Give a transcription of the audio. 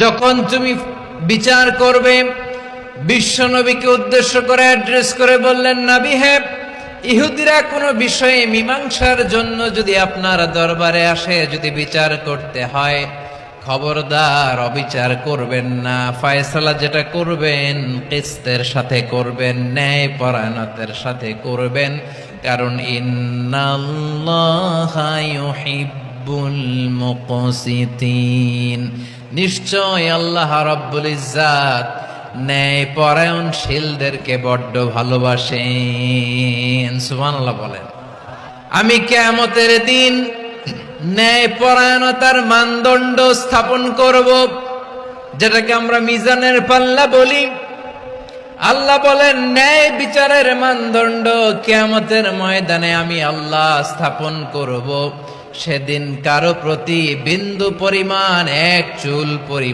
যখন তুমি বিচার করবে, বিশ্বনবীকে উদ্দেশ্য করে অ্যাড্রেস করে বললেন, নবী হে, ইহুদিরা কোনো বিষয়ে মীমাংসার জন্য যদি আপনার দরবারে আসে, যদি বিচার করতে হয়, খবরদার অবিচার করবেন না। ফয়সালা যেটা করবেন কিসতের সাথে করবেন, ন্যায় পরায়ণতার সাথে করবেন। কারণ ইন্নাল্লাহা ইউহিব্বুল মুকসিতিন, নিশ্চয় আল্লাহ রাব্বুল ইজ্জাত ন্যায় পরায়ণশীলদেরকে বড্ড ভালোবাসেন। সুবহানাল্লাহ বলেন। আমি কিয়ামতের দিন ন্যায় পরায়ণতার মানদণ্ড স্থাপন করব, যেটাকে আমরা মিজানের পাল্লা বলি। আল্লাহ বলেন, ন্যায় বিচারের মানদণ্ড কিয়ামতের ময়দানে আমি আল্লাহ স্থাপন করব। সেদিন কারো প্রতি বিন্দু পরিমাণ, এক চুল পরিমাণ